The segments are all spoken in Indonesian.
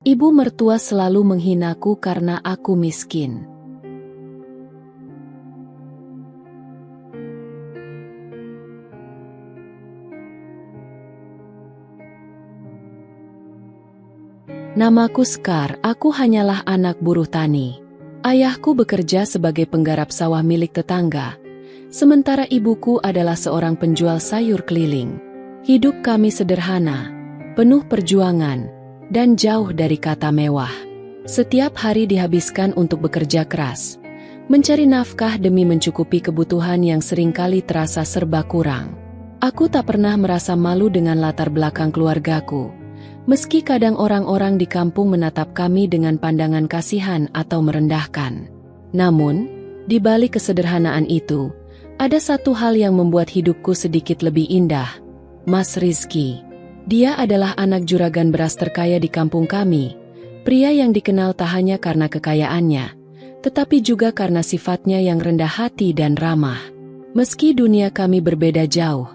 Ibu mertua selalu menghinaku karena aku miskin. Namaku Sekar, aku hanyalah anak buruh tani. Ayahku bekerja sebagai penggarap sawah milik tetangga, sementara ibuku adalah seorang penjual sayur keliling. Hidup kami sederhana, penuh perjuangan, dan jauh dari kata mewah. Setiap hari dihabiskan untuk bekerja keras, mencari nafkah demi mencukupi kebutuhan yang seringkali terasa serba kurang. Aku tak pernah merasa malu dengan latar belakang keluargaku, meski kadang orang-orang di kampung menatap kami dengan pandangan kasihan atau merendahkan. Namun, di balik kesederhanaan itu, ada satu hal yang membuat hidupku sedikit lebih indah. Mas Rizky. Dia adalah anak juragan beras terkaya di kampung kami, pria yang dikenal tak hanya karena kekayaannya, tetapi juga karena sifatnya yang rendah hati dan ramah. Meski dunia kami berbeda jauh,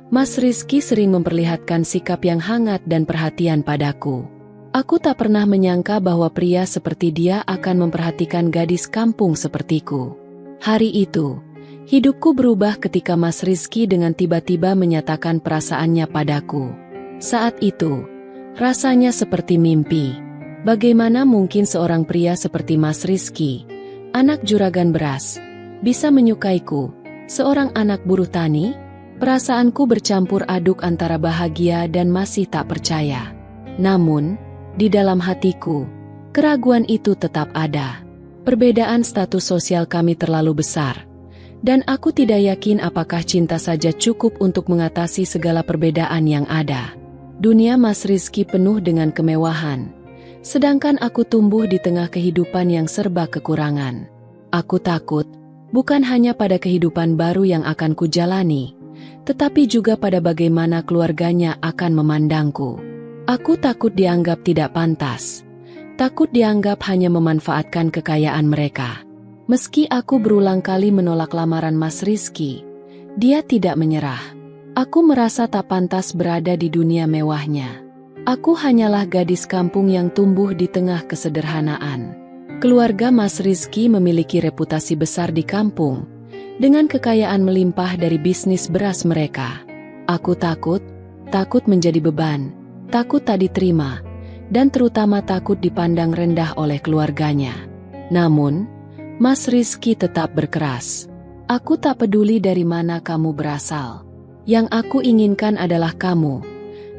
Mas Rizky sering memperlihatkan sikap yang hangat dan perhatian padaku. Aku tak pernah menyangka bahwa pria seperti dia akan memperhatikan gadis kampung sepertiku. Hari itu, hidupku berubah ketika Mas Rizky dengan tiba-tiba menyatakan perasaannya padaku. Saat itu, rasanya seperti mimpi. Bagaimana mungkin seorang pria seperti Mas Rizky, anak juragan beras, bisa menyukaiku, seorang anak buruh tani? Perasaanku bercampur aduk antara bahagia dan masih tak percaya. Namun, di dalam hatiku, keraguan itu tetap ada. Perbedaan status sosial kami terlalu besar, dan aku tidak yakin apakah cinta saja cukup untuk mengatasi segala perbedaan yang ada. Dunia Mas Rizky penuh dengan kemewahan, sedangkan aku tumbuh di tengah kehidupan yang serba kekurangan. Aku takut, bukan hanya pada kehidupan baru yang akan kujalani, tetapi juga pada bagaimana keluarganya akan memandangku. Aku takut dianggap tidak pantas, takut dianggap hanya memanfaatkan kekayaan mereka. Meski aku berulang kali menolak lamaran Mas Rizky, dia tidak menyerah. Aku merasa tak pantas berada di dunia mewahnya. Aku hanyalah gadis kampung yang tumbuh di tengah kesederhanaan. Keluarga Mas Rizky memiliki reputasi besar di kampung, dengan kekayaan melimpah dari bisnis beras mereka. Aku takut menjadi beban, takut tak diterima, dan terutama takut dipandang rendah oleh keluarganya. Namun, Mas Rizky tetap berkeras. Aku tak peduli dari mana kamu berasal. Yang aku inginkan adalah kamu,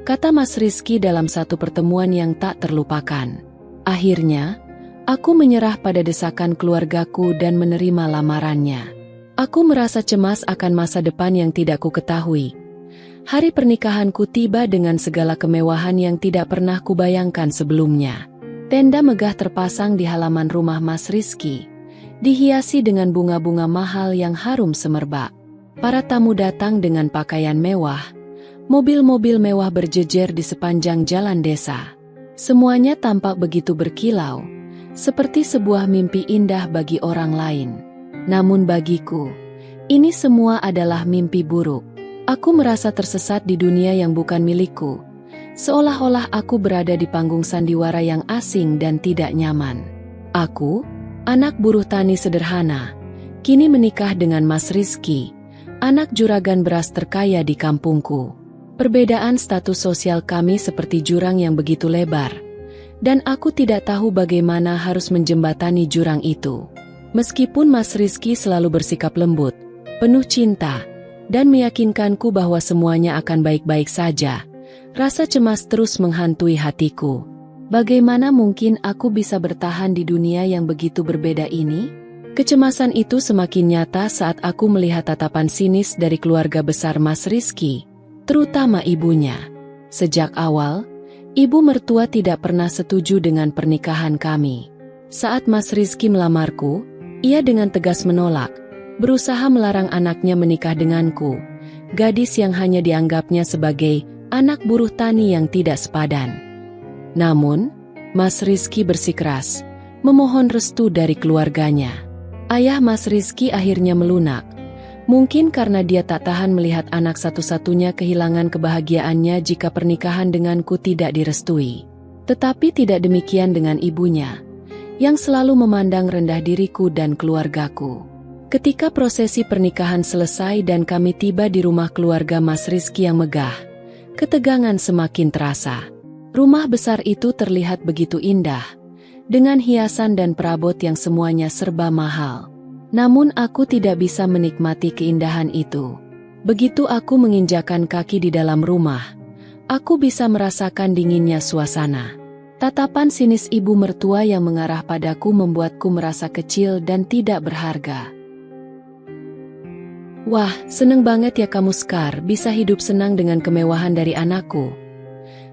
kata Mas Rizky dalam satu pertemuan yang tak terlupakan. Akhirnya, aku menyerah pada desakan keluargaku dan menerima lamarannya. Aku merasa cemas akan masa depan yang tidak ku ketahui. Hari pernikahanku tiba dengan segala kemewahan yang tidak pernah kubayangkan sebelumnya. Tenda megah terpasang di halaman rumah Mas Rizky, dihiasi dengan bunga-bunga mahal yang harum semerbak. Para tamu datang dengan pakaian mewah, mobil-mobil mewah berjejer di sepanjang jalan desa. Semuanya tampak begitu berkilau, seperti sebuah mimpi indah bagi orang lain. Namun bagiku, ini semua adalah mimpi buruk. Aku merasa tersesat di dunia yang bukan milikku, seolah-olah aku berada di panggung sandiwara yang asing dan tidak nyaman. Aku, anak buruh tani sederhana, kini menikah dengan Mas Rizky, anak juragan beras terkaya di kampungku. Perbedaan status sosial kami seperti jurang yang begitu lebar, dan aku tidak tahu bagaimana harus menjembatani jurang itu. Meskipun Mas Rizky selalu bersikap lembut, penuh cinta, dan meyakinkanku bahwa semuanya akan baik-baik saja, rasa cemas terus menghantui hatiku. Bagaimana mungkin aku bisa bertahan di dunia yang begitu berbeda ini? Kecemasan itu semakin nyata saat aku melihat tatapan sinis dari keluarga besar Mas Rizky, terutama ibunya. Sejak awal, ibu mertua tidak pernah setuju dengan pernikahan kami. Saat Mas Rizky melamarku, ia dengan tegas menolak, berusaha melarang anaknya menikah denganku, gadis yang hanya dianggapnya sebagai anak buruh tani yang tidak sepadan. Namun, Mas Rizky bersikeras, memohon restu dari keluarganya. Ayah Mas Rizky akhirnya melunak, mungkin karena dia tak tahan melihat anak satu-satunya kehilangan kebahagiaannya jika pernikahan denganku tidak direstui. Tetapi tidak demikian dengan ibunya, yang selalu memandang rendah diriku dan keluargaku. Ketika prosesi pernikahan selesai dan kami tiba di rumah keluarga Mas Rizky yang megah, ketegangan semakin terasa. Rumah besar itu terlihat begitu indah, dengan hiasan dan perabot yang semuanya serba mahal. Namun aku tidak bisa menikmati keindahan itu. Begitu aku menginjakan kaki di dalam rumah, aku bisa merasakan dinginnya suasana. Tatapan sinis ibu mertua yang mengarah padaku membuatku merasa kecil dan tidak berharga. Wah, seneng banget ya kamu Sekar, bisa hidup senang dengan kemewahan dari anakku.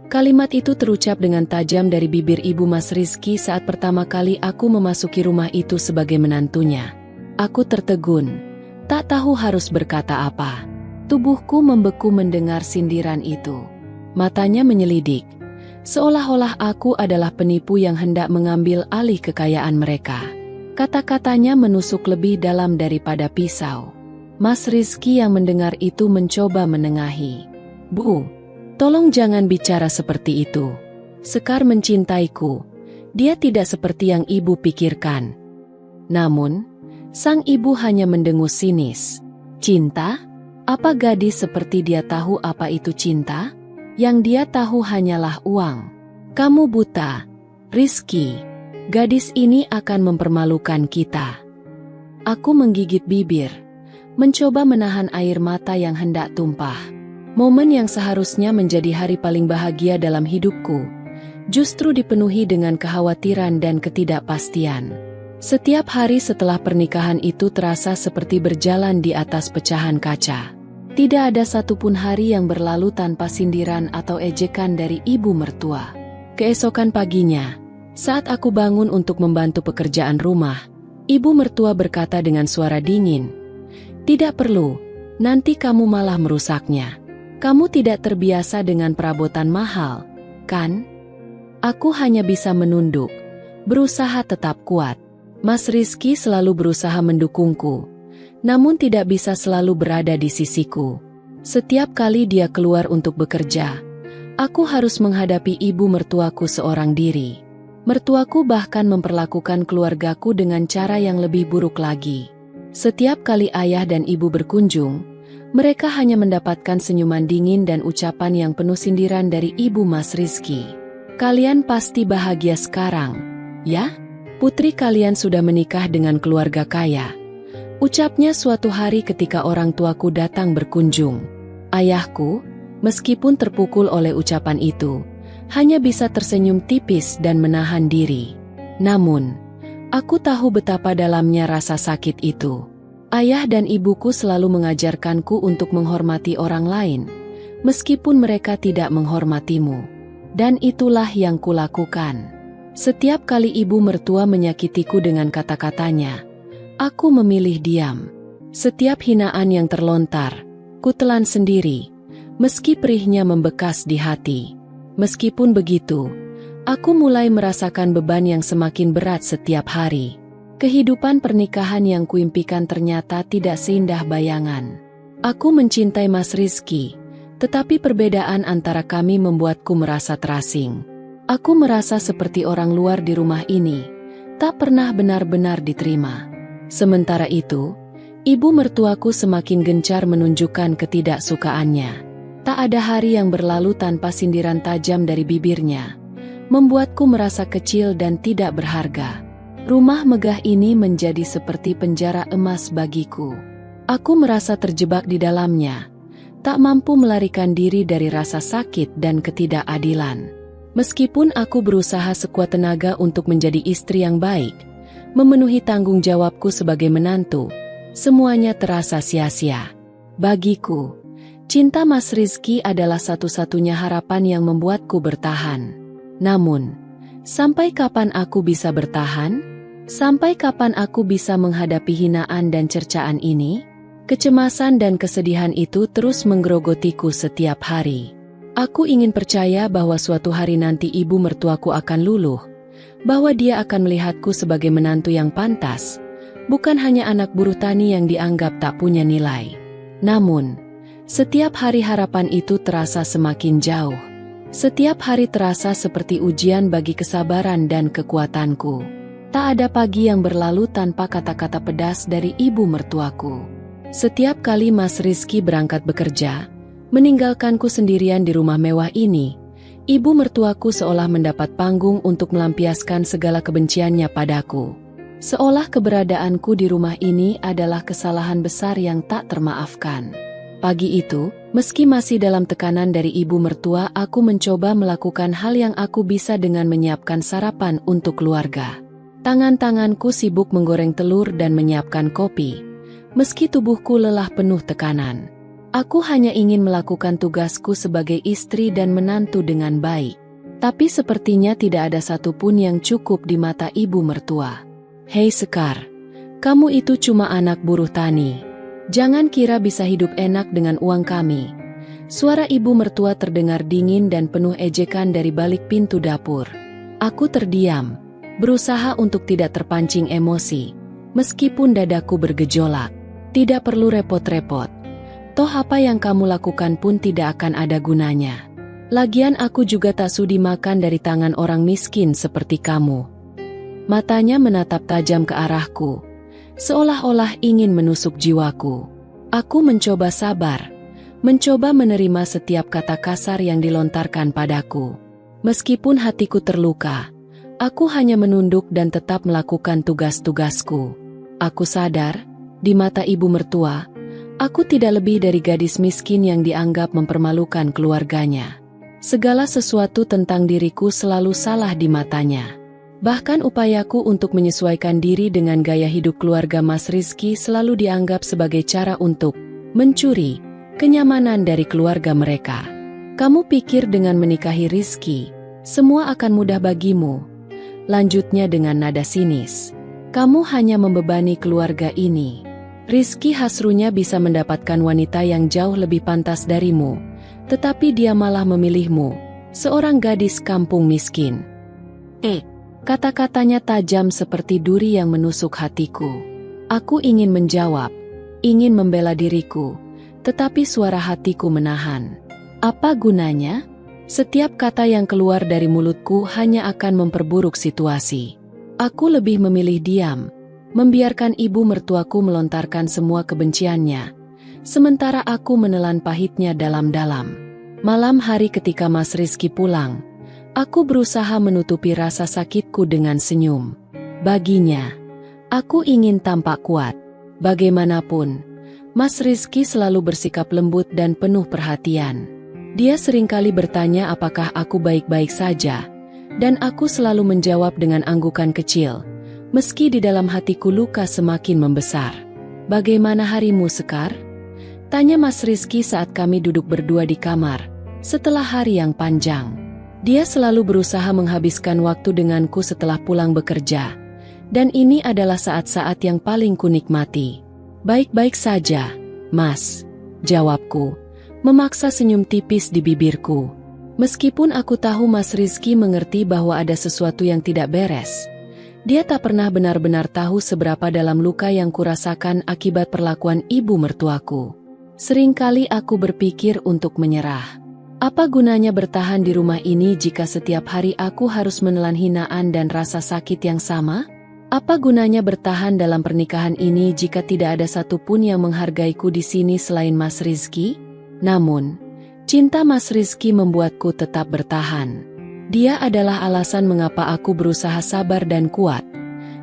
Kalimat itu terucap dengan tajam dari bibir ibu Mas Rizky saat pertama kali aku memasuki rumah itu sebagai menantunya. Aku tertegun, tak tahu harus berkata apa. Tubuhku membeku mendengar sindiran itu. Matanya menyelidik, seolah-olah aku adalah penipu yang hendak mengambil alih kekayaan mereka. Kata-katanya menusuk lebih dalam daripada pisau. Mas Rizky yang mendengar itu mencoba menengahi. Bu, tolong jangan bicara seperti itu. Sekar mencintaiku. Dia tidak seperti yang ibu pikirkan. Namun, sang ibu hanya mendengus sinis. Cinta? Apa gadis seperti dia tahu apa itu cinta? Yang dia tahu hanyalah uang. Kamu buta, Rizky. Gadis ini akan mempermalukan kita. Aku menggigit bibir, mencoba menahan air mata yang hendak tumpah. Momen yang seharusnya menjadi hari paling bahagia dalam hidupku, justru dipenuhi dengan kekhawatiran dan ketidakpastian. Setiap hari setelah pernikahan itu terasa seperti berjalan di atas pecahan kaca. Tidak ada satupun hari yang berlalu tanpa sindiran atau ejekan dari ibu mertua. Keesokan paginya, saat aku bangun untuk membantu pekerjaan rumah, ibu mertua berkata dengan suara dingin, "Tidak perlu, nanti kamu malah merusaknya. Kamu tidak terbiasa dengan perabotan mahal, kan?" Aku hanya bisa menunduk, berusaha tetap kuat. Mas Rizky selalu berusaha mendukungku, namun tidak bisa selalu berada di sisiku. Setiap kali dia keluar untuk bekerja, aku harus menghadapi ibu mertuaku seorang diri. Mertuaku bahkan memperlakukan keluargaku dengan cara yang lebih buruk lagi. Setiap kali ayah dan ibu berkunjung, mereka hanya mendapatkan senyuman dingin dan ucapan yang penuh sindiran dari ibu Mas Rizky. "Kalian pasti bahagia sekarang, ya? Putri kalian sudah menikah dengan keluarga kaya," ucapnya suatu hari ketika orang tuaku datang berkunjung. Ayahku, meskipun terpukul oleh ucapan itu, hanya bisa tersenyum tipis dan menahan diri. Namun, aku tahu betapa dalamnya rasa sakit itu. Ayah dan ibuku selalu mengajarkanku untuk menghormati orang lain, meskipun mereka tidak menghormatimu. Dan itulah yang kulakukan. Setiap kali ibu mertua menyakitiku dengan kata-katanya, aku memilih diam. Setiap hinaan yang terlontar, kutelan sendiri, meski perihnya membekas di hati. Meskipun begitu, aku mulai merasakan beban yang semakin berat setiap hari. Kehidupan pernikahan yang kuimpikan ternyata tidak seindah bayangan. Aku mencintai Mas Rizky, tetapi perbedaan antara kami membuatku merasa terasing. Aku merasa seperti orang luar di rumah ini, tak pernah benar-benar diterima. Sementara itu, ibu mertuaku semakin gencar menunjukkan ketidaksukaannya. Tak ada hari yang berlalu tanpa sindiran tajam dari bibirnya, membuatku merasa kecil dan tidak berharga. Rumah megah ini menjadi seperti penjara emas bagiku. Aku merasa terjebak di dalamnya, tak mampu melarikan diri dari rasa sakit dan ketidakadilan. Meskipun aku berusaha sekuat tenaga untuk menjadi istri yang baik, memenuhi tanggung jawabku sebagai menantu, semuanya terasa sia-sia. Bagiku, cinta Mas Rizky adalah satu-satunya harapan yang membuatku bertahan. Namun, sampai kapan aku bisa bertahan? Sampai kapan aku bisa menghadapi hinaan dan cercaan ini? Kecemasan dan kesedihan itu terus menggerogotiku setiap hari. Aku ingin percaya bahwa suatu hari nanti ibu mertuaku akan luluh, bahwa dia akan melihatku sebagai menantu yang pantas, bukan hanya anak buruh tani yang dianggap tak punya nilai. Namun, setiap hari harapan itu terasa semakin jauh. Setiap hari terasa seperti ujian bagi kesabaran dan kekuatanku. Tak ada pagi yang berlalu tanpa kata-kata pedas dari ibu mertuaku. Setiap kali Mas Rizky berangkat bekerja, meninggalkanku sendirian di rumah mewah ini, ibu mertuaku seolah mendapat panggung untuk melampiaskan segala kebenciannya padaku. Seolah keberadaanku di rumah ini adalah kesalahan besar yang tak termaafkan. Pagi itu, meski masih dalam tekanan dari ibu mertua, aku mencoba melakukan hal yang aku bisa dengan menyiapkan sarapan untuk keluarga. Tangan-tanganku sibuk menggoreng telur dan menyiapkan kopi. Meski tubuhku lelah penuh tekanan, aku hanya ingin melakukan tugasku sebagai istri dan menantu dengan baik. Tapi sepertinya tidak ada satupun yang cukup di mata ibu mertua. "Hei Sekar, kamu itu cuma anak buruh tani. Jangan kira bisa hidup enak dengan uang kami." Suara ibu mertua terdengar dingin dan penuh ejekan dari balik pintu dapur. Aku terdiam, berusaha untuk tidak terpancing emosi, meskipun dadaku bergejolak. "Tidak perlu repot-repot. Toh apa yang kamu lakukan pun tidak akan ada gunanya. Lagian aku juga tak sudi makan dari tangan orang miskin seperti kamu." Matanya menatap tajam ke arahku, seolah-olah ingin menusuk jiwaku. Aku mencoba sabar, mencoba menerima setiap kata kasar yang dilontarkan padaku. Meskipun hatiku terluka, aku hanya menunduk dan tetap melakukan tugas-tugasku. Aku sadar, di mata ibu mertua, aku tidak lebih dari gadis miskin yang dianggap mempermalukan keluarganya. Segala sesuatu tentang diriku selalu salah di matanya. Bahkan upayaku untuk menyesuaikan diri dengan gaya hidup keluarga Mas Rizky selalu dianggap sebagai cara untuk mencuri kenyamanan dari keluarga mereka. "Kamu pikir dengan menikahi Rizky, semua akan mudah bagimu?" lanjutnya dengan nada sinis. "Kamu hanya membebani keluarga ini. Rizky hasrunya bisa mendapatkan wanita yang jauh lebih pantas darimu, tetapi dia malah memilihmu, seorang gadis kampung miskin." Kata-katanya tajam seperti duri yang menusuk hatiku. Aku ingin menjawab, ingin membela diriku, tetapi suara hatiku menahan. Apa gunanya? Setiap kata yang keluar dari mulutku hanya akan memperburuk situasi. Aku lebih memilih diam, membiarkan ibu mertuaku melontarkan semua kebenciannya, sementara aku menelan pahitnya dalam-dalam. Malam hari ketika Mas Rizky pulang, aku berusaha menutupi rasa sakitku dengan senyum. Baginya, aku ingin tampak kuat. Bagaimanapun, Mas Rizky selalu bersikap lembut dan penuh perhatian. Dia seringkali bertanya apakah aku baik-baik saja, dan aku selalu menjawab dengan anggukan kecil, meski di dalam hatiku luka semakin membesar. "Bagaimana harimu, Sekar?" tanya Mas Rizky saat kami duduk berdua di kamar, setelah hari yang panjang. Dia selalu berusaha menghabiskan waktu denganku setelah pulang bekerja, dan ini adalah saat-saat yang paling kunikmati. "Baik-baik saja, Mas," jawabku, memaksa senyum tipis di bibirku. Meskipun aku tahu Mas Rizky mengerti bahwa ada sesuatu yang tidak beres, dia tak pernah benar-benar tahu seberapa dalam luka yang kurasakan akibat perlakuan ibu mertuaku. Seringkali aku berpikir untuk menyerah. Apa gunanya bertahan di rumah ini jika setiap hari aku harus menelan hinaan dan rasa sakit yang sama? Apa gunanya bertahan dalam pernikahan ini jika tidak ada satupun yang menghargaiku di sini selain Mas Rizky? Namun, cinta Mas Rizky membuatku tetap bertahan. Dia adalah alasan mengapa aku berusaha sabar dan kuat,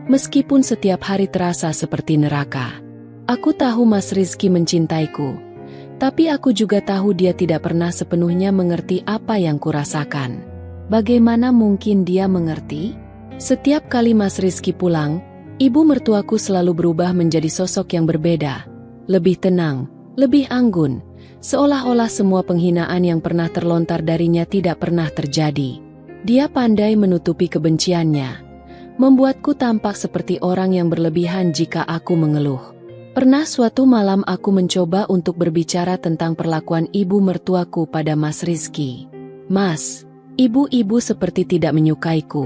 meskipun setiap hari terasa seperti neraka. Aku tahu Mas Rizky mencintaiku, tapi aku juga tahu dia tidak pernah sepenuhnya mengerti apa yang kurasakan. Bagaimana mungkin dia mengerti? Setiap kali Mas Rizky pulang, ibu mertuaku selalu berubah menjadi sosok yang berbeda. Lebih tenang, lebih anggun, seolah-olah semua penghinaan yang pernah terlontar darinya tidak pernah terjadi. Dia pandai menutupi kebenciannya, membuatku tampak seperti orang yang berlebihan jika aku mengeluh. Pernah suatu malam aku mencoba untuk berbicara tentang perlakuan ibu mertuaku pada Mas Rizky. "Mas, ibu-ibu seperti tidak menyukaiku,"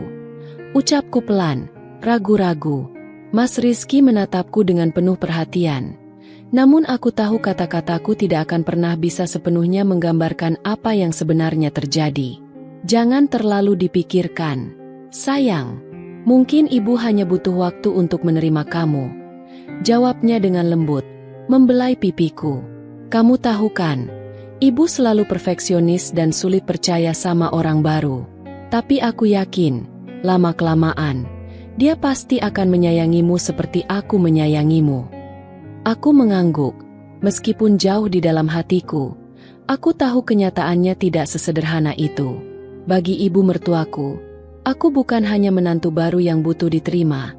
ucapku pelan, ragu-ragu. Mas Rizky menatapku dengan penuh perhatian. Namun aku tahu kata-kataku tidak akan pernah bisa sepenuhnya menggambarkan apa yang sebenarnya terjadi. Jangan terlalu dipikirkan, sayang. Mungkin ibu hanya butuh waktu untuk menerima kamu. Jawabnya dengan lembut, membelai pipiku. Kamu tahu kan, ibu selalu perfeksionis dan sulit percaya sama orang baru. Tapi aku yakin, lama-kelamaan, dia pasti akan menyayangimu seperti aku menyayangimu. Aku mengangguk, meskipun jauh di dalam hatiku. Aku tahu kenyataannya tidak sesederhana itu. Bagi ibu mertuaku, aku bukan hanya menantu baru yang butuh diterima,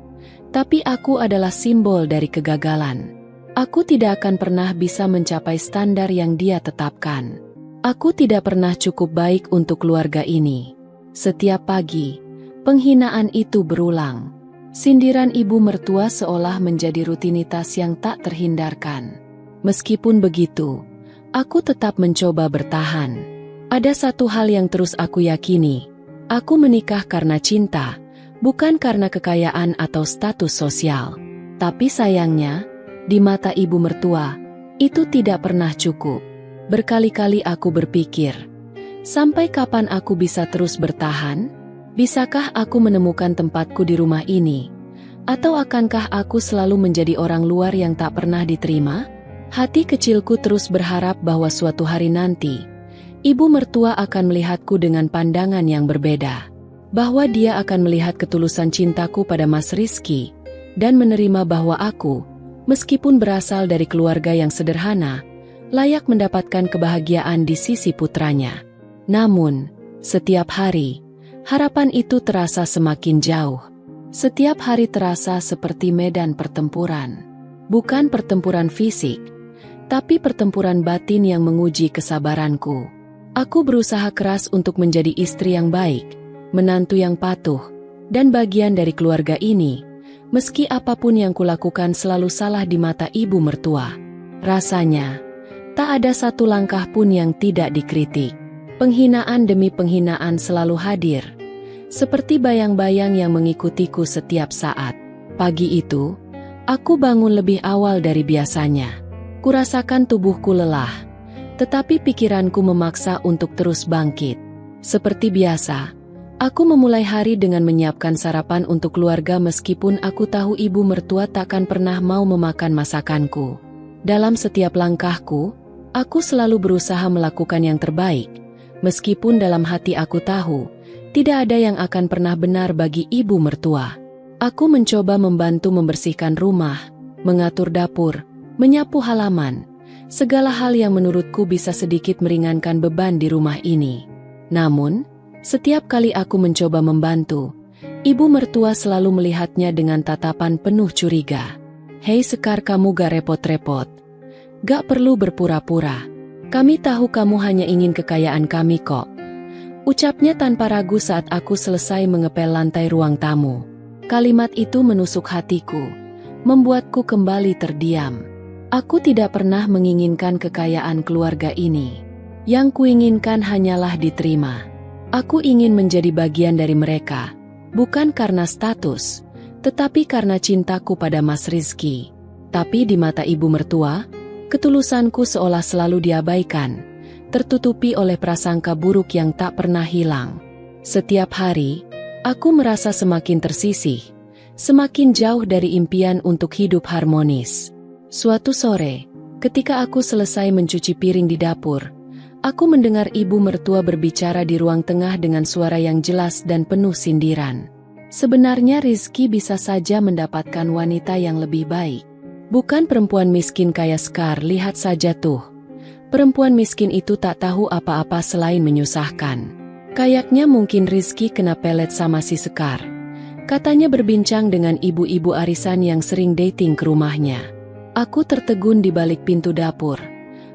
tapi aku adalah simbol dari kegagalan. Aku tidak akan pernah bisa mencapai standar yang dia tetapkan. Aku tidak pernah cukup baik untuk keluarga ini. Setiap pagi, penghinaan itu berulang. Sindiran ibu mertua seolah menjadi rutinitas yang tak terhindarkan. Meskipun begitu, aku tetap mencoba bertahan. Ada satu hal yang terus aku yakini. Aku menikah karena cinta, bukan karena kekayaan atau status sosial. Tapi sayangnya, di mata ibu mertua, itu tidak pernah cukup. Berkali-kali aku berpikir, sampai kapan aku bisa terus bertahan? Bisakah aku menemukan tempatku di rumah ini? Atau akankah aku selalu menjadi orang luar yang tak pernah diterima? Hati kecilku terus berharap bahwa suatu hari nanti, ibu mertua akan melihatku dengan pandangan yang berbeda. Bahwa dia akan melihat ketulusan cintaku pada Mas Rizky, dan menerima bahwa aku, meskipun berasal dari keluarga yang sederhana, layak mendapatkan kebahagiaan di sisi putranya. Namun, setiap hari, harapan itu terasa semakin jauh. Setiap hari terasa seperti medan pertempuran. Bukan pertempuran fisik, tapi pertempuran batin yang menguji kesabaranku. Aku berusaha keras untuk menjadi istri yang baik, menantu yang patuh, dan bagian dari keluarga ini, meski apapun yang kulakukan selalu salah di mata ibu mertua. Rasanya, tak ada satu langkah pun yang tidak dikritik. Penghinaan demi penghinaan selalu hadir, seperti bayang-bayang yang mengikutiku setiap saat. Pagi itu, aku bangun lebih awal dari biasanya. Kurasakan tubuhku lelah, tetapi pikiranku memaksa untuk terus bangkit. Seperti biasa, aku memulai hari dengan menyiapkan sarapan untuk keluarga meskipun aku tahu ibu mertua takkan pernah mau memakan masakanku. Dalam setiap langkahku, aku selalu berusaha melakukan yang terbaik, meskipun dalam hati aku tahu, tidak ada yang akan pernah benar bagi ibu mertua. Aku mencoba membantu membersihkan rumah, mengatur dapur, menyapu halaman, segala hal yang menurutku bisa sedikit meringankan beban di rumah ini. Namun, setiap kali aku mencoba membantu, ibu mertua selalu melihatnya dengan tatapan penuh curiga. "Hei Sekar, kamu gak repot-repot. Gak perlu berpura-pura. Kami tahu kamu hanya ingin kekayaan kami kok," ucapnya tanpa ragu saat aku selesai mengepel lantai ruang tamu. Kalimat itu menusuk hatiku, membuatku kembali terdiam. Aku tidak pernah menginginkan kekayaan keluarga ini. Yang kuinginkan hanyalah diterima. Aku ingin menjadi bagian dari mereka, bukan karena status, tetapi karena cintaku pada Mas Rizky. Tapi di mata ibu mertua, ketulusanku seolah selalu diabaikan, tertutupi oleh prasangka buruk yang tak pernah hilang. Setiap hari, aku merasa semakin tersisih, semakin jauh dari impian untuk hidup harmonis. Suatu sore, ketika aku selesai mencuci piring di dapur, aku mendengar ibu mertua berbicara di ruang tengah dengan suara yang jelas dan penuh sindiran. Sebenarnya Rizky bisa saja mendapatkan wanita yang lebih baik. Bukan perempuan miskin kayak Sekar, lihat saja tuh. Perempuan miskin itu tak tahu apa-apa selain menyusahkan. Kayaknya mungkin Rizky kena pelet sama si Sekar. Katanya berbincang dengan ibu-ibu arisan yang sering dating ke rumahnya. Aku tertegun di balik pintu dapur,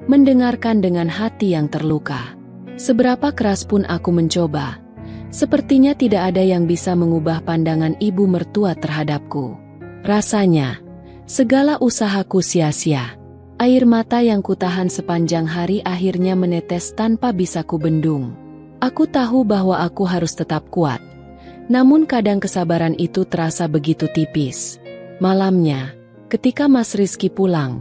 mendengarkan dengan hati yang terluka. Seberapa keras pun aku mencoba, sepertinya tidak ada yang bisa mengubah pandangan ibu mertua terhadapku. Rasanya, segala usahaku sia-sia. Air mata yang kutahan sepanjang hari akhirnya menetes tanpa bisa kubendung. Aku tahu bahwa aku harus tetap kuat. Namun kadang kesabaran itu terasa begitu tipis. Malamnya, ketika Mas Rizky pulang,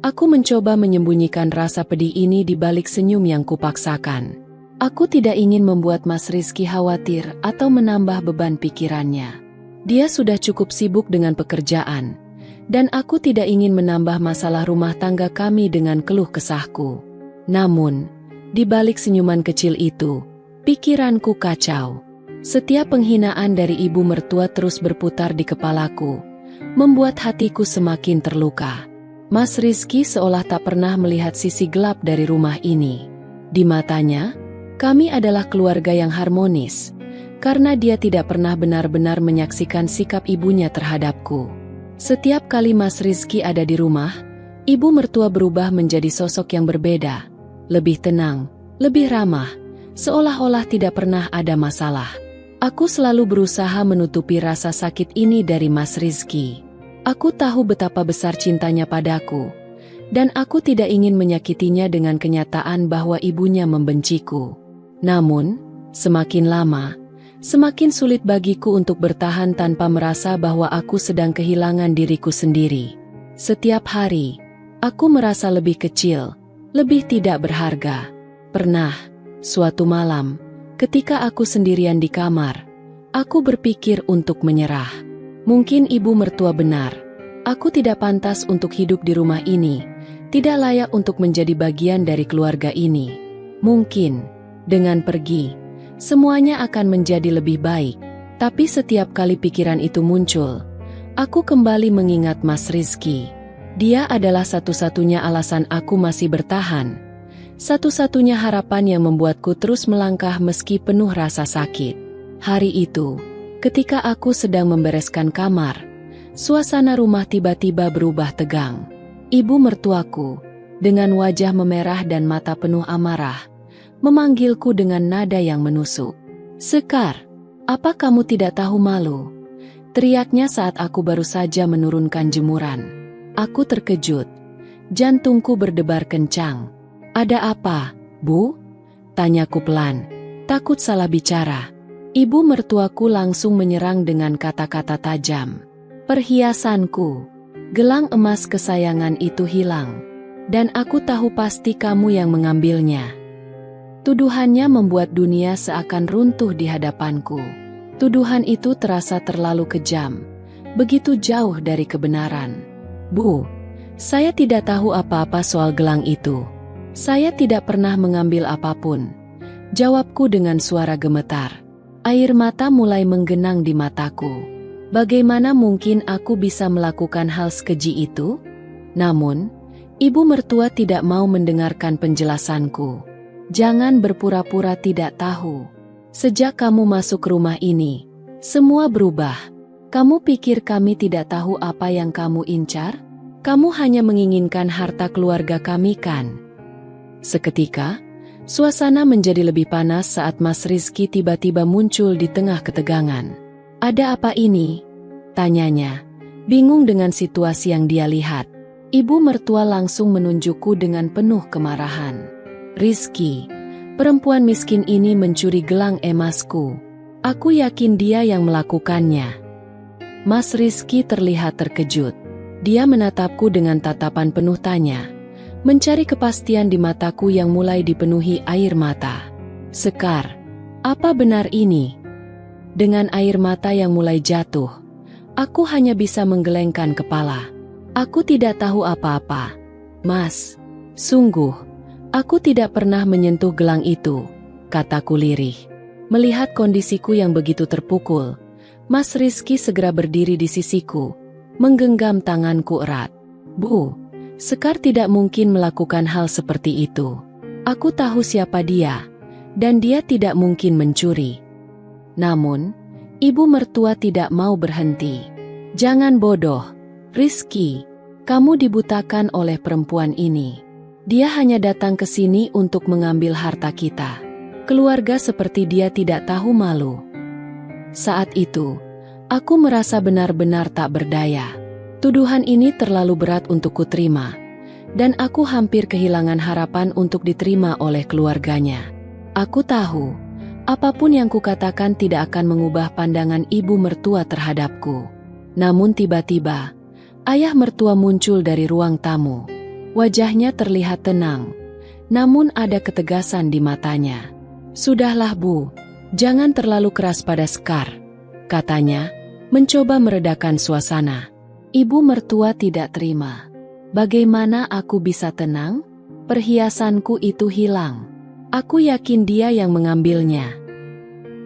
aku mencoba menyembunyikan rasa pedih ini di balik senyum yang kupaksakan. Aku tidak ingin membuat Mas Rizky khawatir atau menambah beban pikirannya. Dia sudah cukup sibuk dengan pekerjaan, dan aku tidak ingin menambah masalah rumah tangga kami dengan keluh kesahku. Namun, di balik senyuman kecil itu, pikiranku kacau. Setiap penghinaan dari ibu mertua terus berputar di kepalaku, membuat hatiku semakin terluka. Mas Rizky seolah tak pernah melihat sisi gelap dari rumah ini. Di matanya, kami adalah keluarga yang harmonis, karena dia tidak pernah benar-benar menyaksikan sikap ibunya terhadapku. Setiap kali Mas Rizky ada di rumah, ibu mertua berubah menjadi sosok yang berbeda, lebih tenang, lebih ramah, seolah-olah tidak pernah ada masalah. Aku selalu berusaha menutupi rasa sakit ini dari Mas Rizky. Aku tahu betapa besar cintanya padaku, dan aku tidak ingin menyakitinya dengan kenyataan bahwa ibunya membenciku. Namun, semakin lama, semakin sulit bagiku untuk bertahan tanpa merasa bahwa aku sedang kehilangan diriku sendiri. Setiap hari, aku merasa lebih kecil, lebih tidak berharga. Pernah, suatu malam, ketika aku sendirian di kamar, aku berpikir untuk menyerah. Mungkin ibu mertua benar. Aku tidak pantas untuk hidup di rumah ini, tidak layak untuk menjadi bagian dari keluarga ini. Mungkin, dengan pergi, semuanya akan menjadi lebih baik. Tapi setiap kali pikiran itu muncul, aku kembali mengingat Mas Rizky. Dia adalah satu-satunya alasan aku masih bertahan. Satu-satunya harapan yang membuatku terus melangkah meski penuh rasa sakit. Hari itu, ketika aku sedang membereskan kamar, suasana rumah tiba-tiba berubah tegang. Ibu mertuaku, dengan wajah memerah dan mata penuh amarah, memanggilku dengan nada yang menusuk. "Sekar, apa kamu tidak tahu malu?" teriaknya saat aku baru saja menurunkan jemuran. Aku terkejut. Jantungku berdebar kencang. "Ada apa, Bu?" tanyaku pelan, takut salah bicara. Ibu mertuaku langsung menyerang dengan kata-kata tajam. "Perhiasanku, gelang emas kesayangan itu hilang, dan aku tahu pasti kamu yang mengambilnya." Tuduhannya membuat dunia seakan runtuh di hadapanku. Tuduhan itu terasa terlalu kejam, begitu jauh dari kebenaran. "Bu, saya tidak tahu apa-apa soal gelang itu. Saya tidak pernah mengambil apapun," jawabku dengan suara gemetar. Air mata mulai menggenang di mataku. Bagaimana mungkin aku bisa melakukan hal sekeji itu? Namun, ibu mertua tidak mau mendengarkan penjelasanku. "Jangan berpura-pura tidak tahu. Sejak kamu masuk rumah ini, semua berubah. Kamu pikir kami tidak tahu apa yang kamu incar? Kamu hanya menginginkan harta keluarga kami, kan?" Seketika, suasana menjadi lebih panas saat Mas Rizky tiba-tiba muncul di tengah ketegangan. "Ada apa ini?" tanyanya, bingung dengan situasi yang dia lihat. Ibu mertua langsung menunjukku dengan penuh kemarahan. "Rizky, perempuan miskin ini mencuri gelang emasku. Aku yakin dia yang melakukannya." Mas Rizky terlihat terkejut. Dia menatapku dengan tatapan penuh tanya, mencari kepastian di mataku yang mulai dipenuhi air mata. "Sekar, apa benar ini?" Dengan air mata yang mulai jatuh, aku hanya bisa menggelengkan kepala. "Aku tidak tahu apa-apa, Mas. Sungguh, aku tidak pernah menyentuh gelang itu," kataku lirih. Melihat kondisiku yang begitu terpukul, Mas Rizky segera berdiri di sisiku, menggenggam tanganku erat. "Bu, Sekar tidak mungkin melakukan hal seperti itu. Aku tahu siapa dia, dan dia tidak mungkin mencuri." Namun, ibu mertua tidak mau berhenti. "Jangan bodoh, Rizky. Kamu dibutakan oleh perempuan ini. Dia hanya datang ke sini untuk mengambil harta kita. Keluarga seperti dia tidak tahu malu." Saat itu, aku merasa benar-benar tak berdaya. Tuduhan ini terlalu berat untuk kuterima, dan aku hampir kehilangan harapan untuk diterima oleh keluarganya. Aku tahu, apapun yang kukatakan tidak akan mengubah pandangan ibu mertua terhadapku. Namun tiba-tiba, ayah mertua muncul dari ruang tamu. Wajahnya terlihat tenang, namun ada ketegasan di matanya. "Sudahlah Bu, jangan terlalu keras pada Sekar," katanya, mencoba meredakan suasana. Ibu mertua tidak terima. "Bagaimana aku bisa tenang? Perhiasanku itu hilang. Aku yakin dia yang mengambilnya."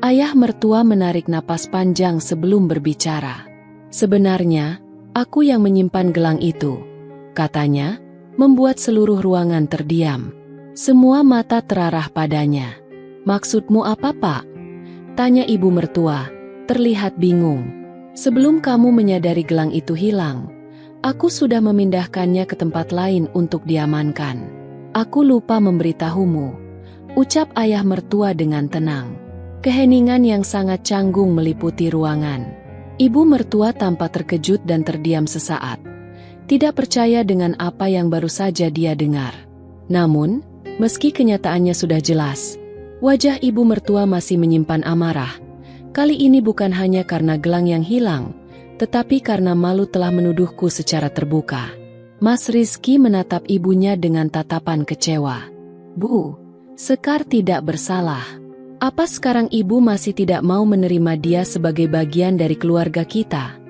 Ayah mertua menarik napas panjang sebelum berbicara. "Sebenarnya, aku yang menyimpan gelang itu," katanya, membuat seluruh ruangan terdiam. Semua mata terarah padanya. "Maksudmu apa, Pak?" tanya ibu mertua, terlihat bingung. "Sebelum kamu menyadari gelang itu hilang, aku sudah memindahkannya ke tempat lain untuk diamankan. Aku lupa memberitahumu," ucap ayah mertua dengan tenang. Keheningan yang sangat canggung meliputi ruangan. Ibu mertua tampak terkejut dan terdiam sesaat, tidak percaya dengan apa yang baru saja dia dengar. Namun, meski kenyataannya sudah jelas, wajah ibu mertua masih menyimpan amarah. Kali ini bukan hanya karena gelang yang hilang, tetapi karena malu telah menuduhku secara terbuka. Mas Rizky menatap ibunya dengan tatapan kecewa. "Bu, Sekar tidak bersalah. Apa sekarang ibu masih tidak mau menerima dia sebagai bagian dari keluarga kita?"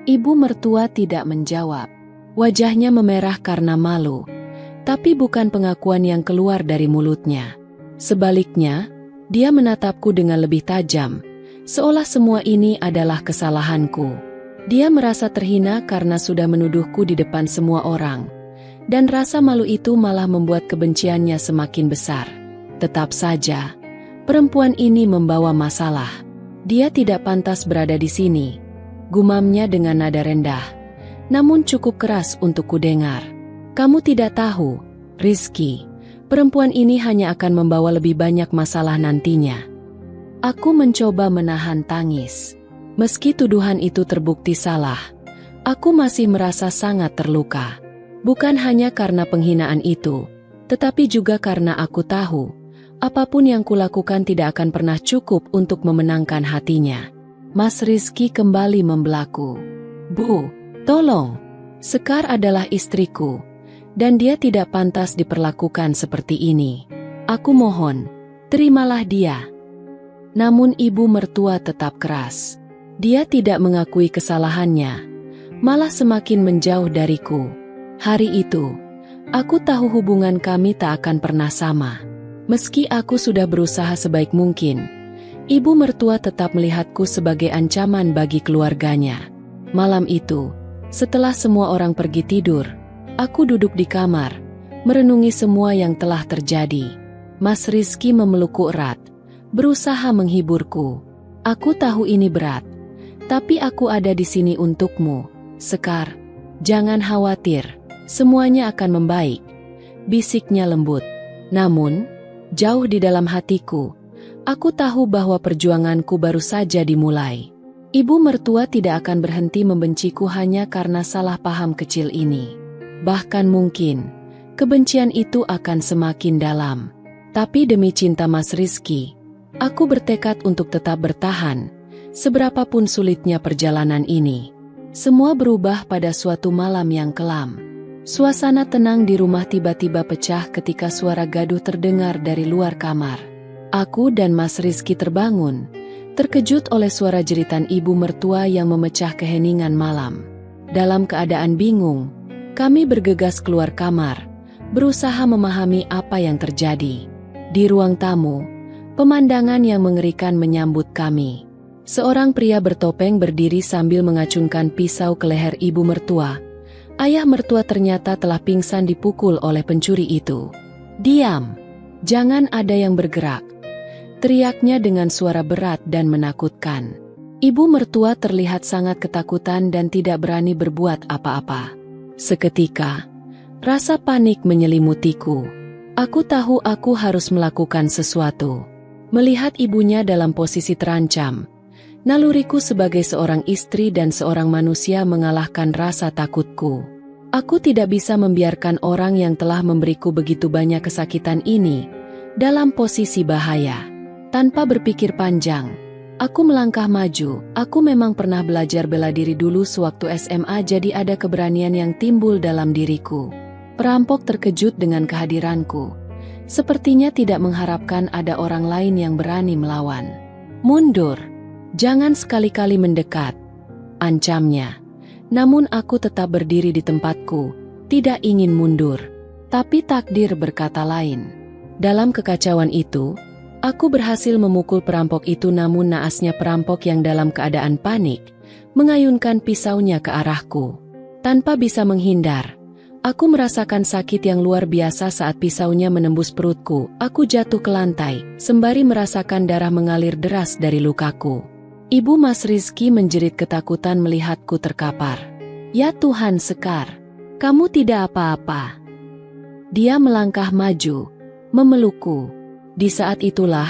Ibu mertua tidak menjawab. Wajahnya memerah karena malu, tapi bukan pengakuan yang keluar dari mulutnya. Sebaliknya, dia menatapku dengan lebih tajam, seolah semua ini adalah kesalahanku. Dia merasa terhina karena sudah menuduhku di depan semua orang, dan rasa malu itu malah membuat kebenciannya semakin besar. Tetap saja, perempuan ini membawa masalah. Dia tidak pantas berada di sini, gumamnya dengan nada rendah, namun cukup keras untuk kudengar. "Kamu tidak tahu, Rizky, perempuan ini hanya akan membawa lebih banyak masalah nantinya." Aku mencoba menahan tangis. Meski tuduhan itu terbukti salah, aku masih merasa sangat terluka. Bukan hanya karena penghinaan itu, tetapi juga karena aku tahu apapun yang kulakukan tidak akan pernah cukup untuk memenangkan hatinya. Mas Rizky kembali membelaku. "Bu, tolong. Sekar adalah istriku, dan dia tidak pantas diperlakukan seperti ini. Aku mohon, terimalah dia." Namun ibu mertua tetap keras. Dia tidak mengakui kesalahannya, malah semakin menjauh dariku. Hari itu, aku tahu hubungan kami tak akan pernah sama. Meski aku sudah berusaha sebaik mungkin, ibu mertua tetap melihatku sebagai ancaman bagi keluarganya. Malam itu, setelah semua orang pergi tidur, aku duduk di kamar, merenungi semua yang telah terjadi. Mas Rizky memelukku erat, berusaha menghiburku. "Aku tahu ini berat, tapi aku ada di sini untukmu, Sekar. Jangan khawatir, semuanya akan membaik," bisiknya lembut. Namun, jauh di dalam hatiku, aku tahu bahwa perjuanganku baru saja dimulai. Ibu mertua tidak akan berhenti membenciku hanya karena salah paham kecil ini. Bahkan mungkin, kebencian itu akan semakin dalam. Tapi demi cinta Mas Rizky, aku bertekad untuk tetap bertahan, seberapapun sulitnya perjalanan ini. Semua berubah pada suatu malam yang kelam. Suasana tenang di rumah tiba-tiba pecah ketika suara gaduh terdengar dari luar kamar. Aku dan Mas Rizky terbangun, terkejut oleh suara jeritan ibu mertua yang memecah keheningan malam. Dalam keadaan bingung, kami bergegas keluar kamar, berusaha memahami apa yang terjadi. Di ruang tamu, pemandangan yang mengerikan menyambut kami. Seorang pria bertopeng berdiri sambil mengacungkan pisau ke leher ibu mertua. Ayah mertua ternyata telah pingsan dipukul oleh pencuri itu. "Diam! Jangan ada yang bergerak!" teriaknya dengan suara berat dan menakutkan. Ibu mertua terlihat sangat ketakutan dan tidak berani berbuat apa-apa. Seketika, rasa panik menyelimutiku. Aku tahu aku harus melakukan sesuatu. Melihat ibunya dalam posisi terancam, naluriku sebagai seorang istri dan seorang manusia mengalahkan rasa takutku. Aku tidak bisa membiarkan orang yang telah memberiku begitu banyak kesakitan ini dalam posisi bahaya. Tanpa berpikir panjang, aku melangkah maju. Aku memang pernah belajar bela diri dulu sewaktu SMA, jadi ada keberanian yang timbul dalam diriku. Perampok terkejut dengan kehadiranku. Sepertinya tidak mengharapkan ada orang lain yang berani melawan. "Mundur! Jangan sekali-kali mendekat," ancamnya. Namun aku tetap berdiri di tempatku, tidak ingin mundur. Tapi takdir berkata lain. Dalam kekacauan itu, aku berhasil memukul perampok itu, namun naasnya perampok yang dalam keadaan panik mengayunkan pisaunya ke arahku. Tanpa bisa menghindar, aku merasakan sakit yang luar biasa saat pisaunya menembus perutku. Aku jatuh ke lantai, sembari merasakan darah mengalir deras dari lukaku. Ibu Mas Rizky menjerit ketakutan melihatku terkapar. "Ya Tuhan, Sekar, kamu tidak apa-apa." Dia melangkah maju, memelukku. Di saat itulah,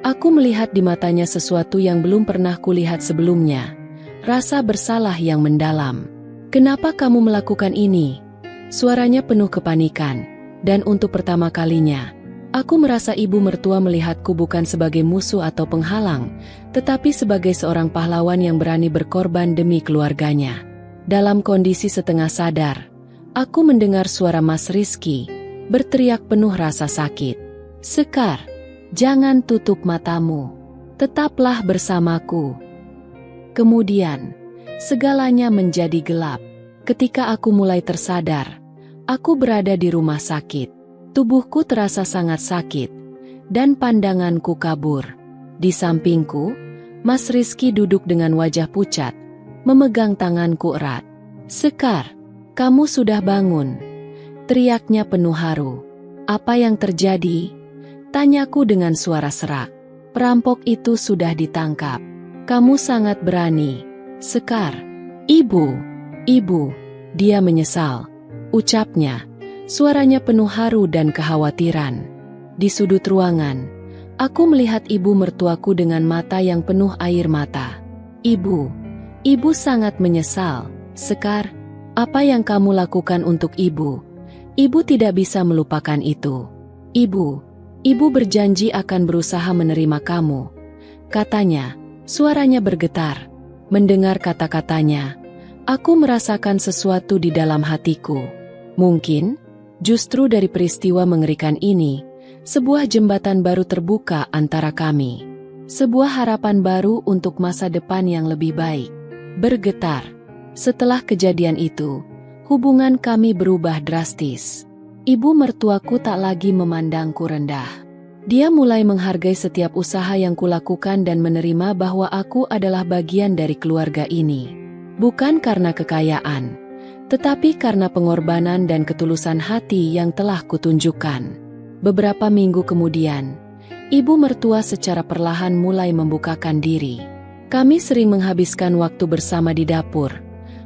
aku melihat di matanya sesuatu yang belum pernah kulihat sebelumnya. Rasa bersalah yang mendalam. "Kenapa kamu melakukan ini?" Suaranya penuh kepanikan, dan untuk pertama kalinya, aku merasa ibu mertua melihatku bukan sebagai musuh atau penghalang, tetapi sebagai seorang pahlawan yang berani berkorban demi keluarganya. Dalam kondisi setengah sadar, aku mendengar suara Mas Rizky berteriak penuh rasa sakit. "Sekar, jangan tutup matamu. Tetaplah bersamaku." Kemudian, segalanya menjadi gelap. Ketika aku mulai tersadar, aku berada di rumah sakit. Tubuhku terasa sangat sakit, dan pandanganku kabur. Di sampingku, Mas Rizky duduk dengan wajah pucat, memegang tanganku erat. "Sekar, kamu sudah bangun," teriaknya penuh haru. "Apa yang terjadi?" tanyaku dengan suara serak. "Perampok itu sudah ditangkap. Kamu sangat berani, Sekar." Ibu, dia menyesal," ucapnya. Suaranya penuh haru dan kekhawatiran. Di sudut ruangan, aku melihat ibu mertuaku dengan mata yang penuh air mata. Ibu sangat menyesal, Sekar. Apa yang kamu lakukan untuk ibu? Ibu tidak bisa melupakan itu. Ibu berjanji akan berusaha menerima kamu," katanya. Suaranya bergetar. Mendengar kata-katanya, aku merasakan sesuatu di dalam hatiku. Mungkin, justru dari peristiwa mengerikan ini, sebuah jembatan baru terbuka antara kami. Sebuah harapan baru untuk masa depan yang lebih baik. Bergetar. Setelah kejadian itu, hubungan kami berubah drastis. Ibu mertuaku tak lagi memandangku rendah. Dia mulai menghargai setiap usaha yang kulakukan dan menerima bahwa aku adalah bagian dari keluarga ini. Bukan karena kekayaan, tetapi karena pengorbanan dan ketulusan hati yang telah kutunjukkan. Beberapa minggu kemudian, ibu mertua secara perlahan mulai membukakan diri. Kami sering menghabiskan waktu bersama di dapur,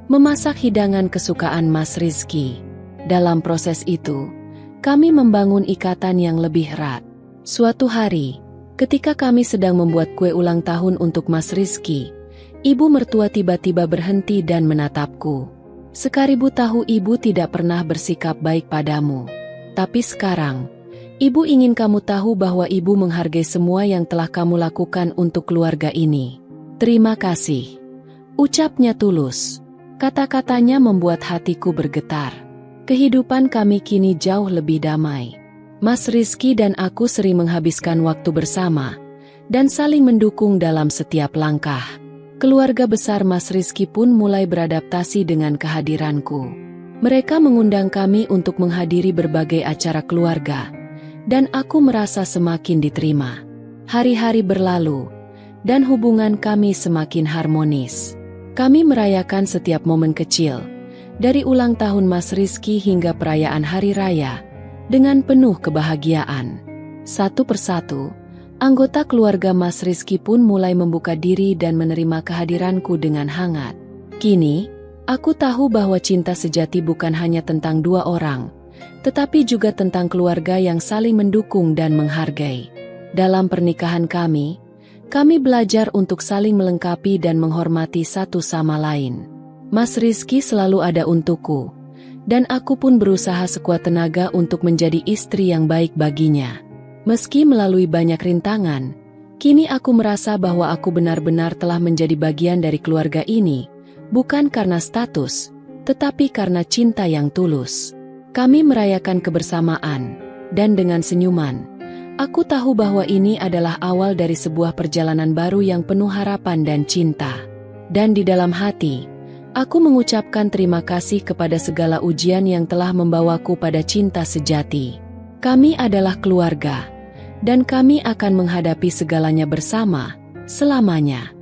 memasak hidangan kesukaan Mas Rizky. Dalam proses itu, kami membangun ikatan yang lebih erat. Suatu hari, ketika kami sedang membuat kue ulang tahun untuk Mas Rizky, ibu mertua tiba-tiba berhenti dan menatapku. "Sekar, ibu tahu ibu tidak pernah bersikap baik padamu. Tapi sekarang, ibu ingin kamu tahu bahwa ibu menghargai semua yang telah kamu lakukan untuk keluarga ini. Terima kasih," ucapnya tulus. Kata-katanya membuat hatiku bergetar. Kehidupan kami kini jauh lebih damai. Mas Rizky dan aku sering menghabiskan waktu bersama, dan saling mendukung dalam setiap langkah. Keluarga besar Mas Rizky pun mulai beradaptasi dengan kehadiranku. Mereka mengundang kami untuk menghadiri berbagai acara keluarga, dan aku merasa semakin diterima. Hari-hari berlalu, dan hubungan kami semakin harmonis. Kami merayakan setiap momen kecil, dari ulang tahun Mas Rizky hingga perayaan hari raya, dengan penuh kebahagiaan. Satu persatu, anggota keluarga Mas Rizky pun mulai membuka diri dan menerima kehadiranku dengan hangat. Kini, aku tahu bahwa cinta sejati bukan hanya tentang dua orang, tetapi juga tentang keluarga yang saling mendukung dan menghargai. Dalam pernikahan kami belajar untuk saling melengkapi dan menghormati satu sama lain. Mas Rizky selalu ada untukku, dan aku pun berusaha sekuat tenaga untuk menjadi istri yang baik baginya. Meski melalui banyak rintangan, kini aku merasa bahwa aku benar-benar telah menjadi bagian dari keluarga ini, bukan karena status, tetapi karena cinta yang tulus. Kami merayakan kebersamaan, Dan dengan senyuman, aku tahu bahwa ini adalah awal dari sebuah perjalanan baru yang penuh harapan dan cinta. Dan di dalam hati, aku mengucapkan terima kasih kepada segala ujian yang telah membawaku pada cinta sejati. Kami adalah keluarga, dan kami akan menghadapi segalanya bersama, selamanya.